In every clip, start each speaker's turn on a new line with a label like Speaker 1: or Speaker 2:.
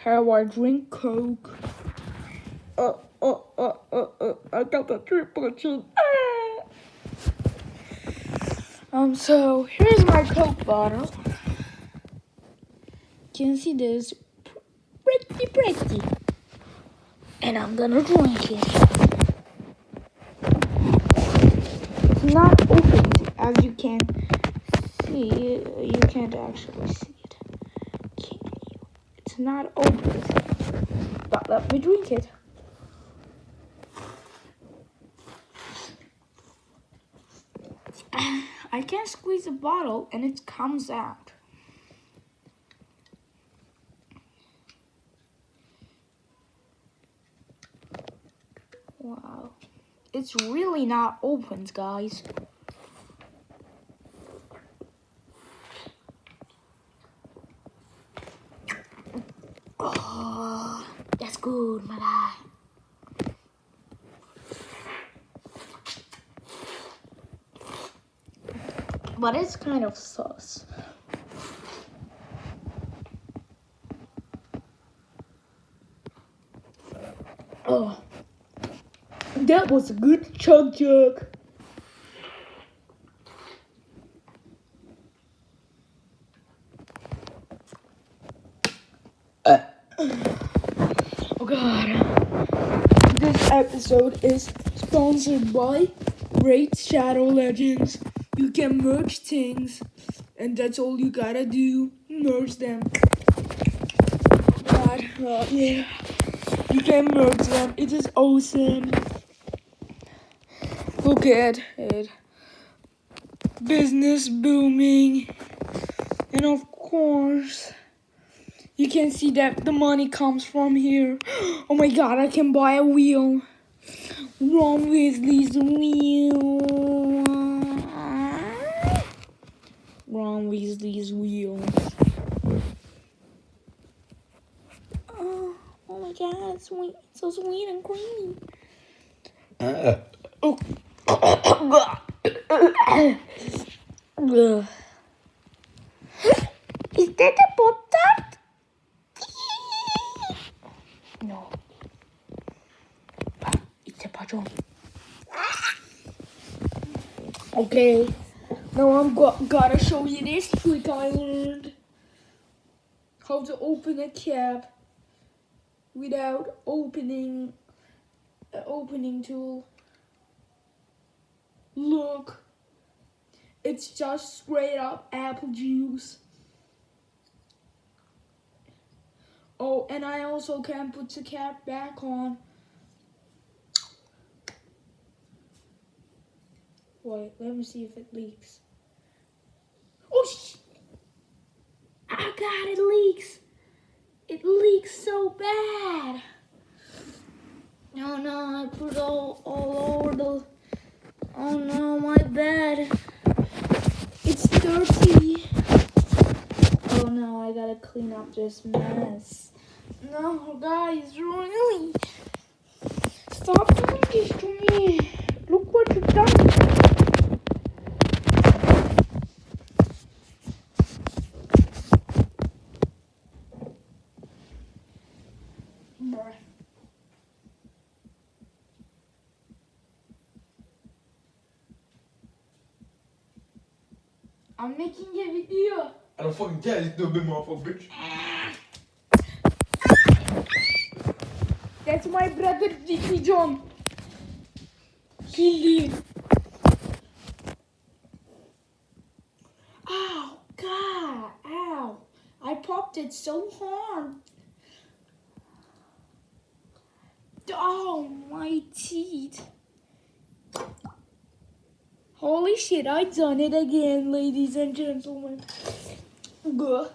Speaker 1: how I drink Coke. I got the triple chin. So here's my Coke bottle. Can you see this? Pretty. And I'm gonna drink it. It's not open, as you can see. You can't actually see it, can you? It's not open, but let me drink it. I can't squeeze the bottle and it comes out. Wow. It's really not open, guys. Oh, that's good, my guy. But it's kind of sus. Oh, that was a good chug. Oh God. This episode is sponsored by Raid Shadow Legends. You can merge things, and that's all you gotta do. Merge them. God, yeah. You can merge them. It is awesome. Look at it. Business booming. And of course, you can see that the money comes from here. Oh my God, I can buy a wheel. Ron Weasley's wheel. Ron Weasley's wheel. Oh my God, it's sweet. It's so sweet and creamy. Oh. Is that a Pop-Tart? No. It's a patrol. Okay. Now I'm gotta show you this trick I learned. How to open a cap without opening opening tool. Look. It's just straight up apple juice. Oh, and I also can put the cap back on. Wait, let me see if it leaks. Oh, I got it leaks. It leaks so bad. Oh no, I put all over the... Oh no, my bad. It's dirty. Oh no, I gotta clean up this mess. No, guys, really? Stop doing this to me. Look what you've done. I'm making a video.
Speaker 2: I don't fucking care, it's no big motherfucker, bitch.
Speaker 1: That's my brother, Dicky John. He lives. Ow, God, ow. I popped it so hard. Oh, my teeth. Holy shit, I done it again, ladies and gentlemen. Good.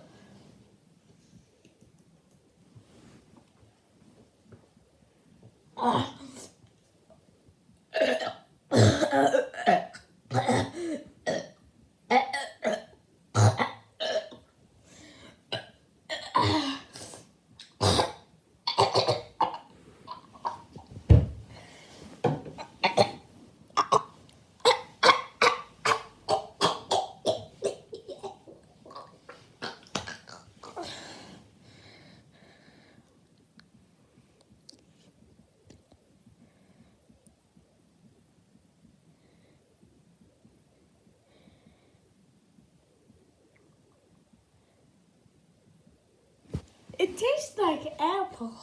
Speaker 1: It tastes like apple.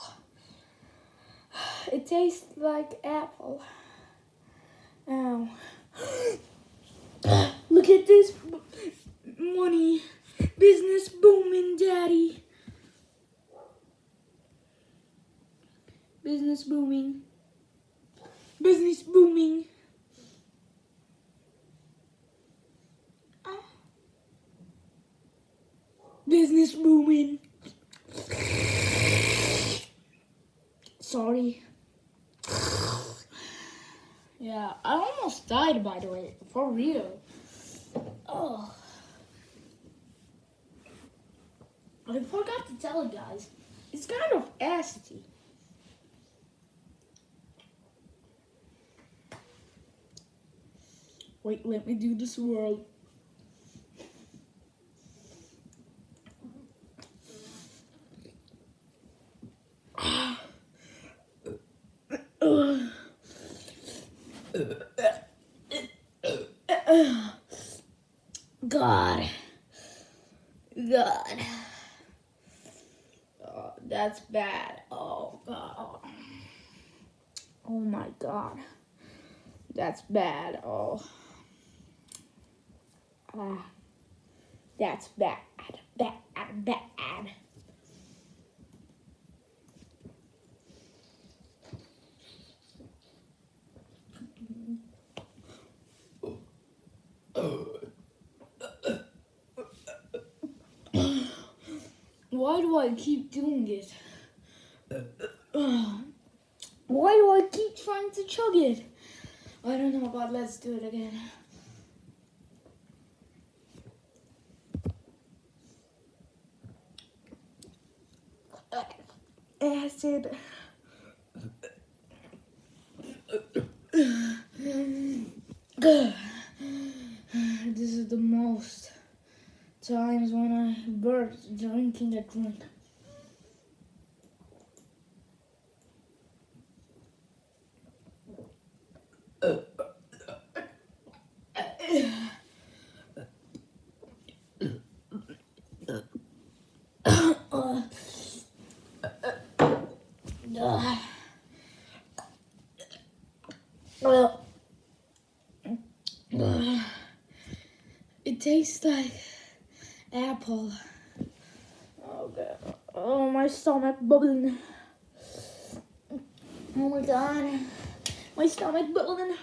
Speaker 1: It tastes like apple. Ow. Look at this money. Business booming, daddy. Business booming. Business booming. Business booming. Sorry. Yeah, I almost died, by the way. For real. Oh. I forgot to tell you guys. It's kind of acidy. Wait, let me do the swirl. God. God. Oh, that's bad. Oh, God. Oh, my God. That's bad. Oh. That's bad. Bad. Bad. Why do I keep doing it? Why do I keep trying to chug it? I don't know, but let's do it again. Acid. This is the most times when I burped drinking a drink. It tastes like apple. Oh God. Oh, my stomach bubbling. Oh my God. My stomach bubbling.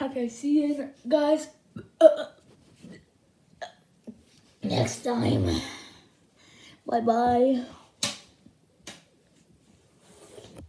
Speaker 1: Okay, see you guys next time. Bye bye.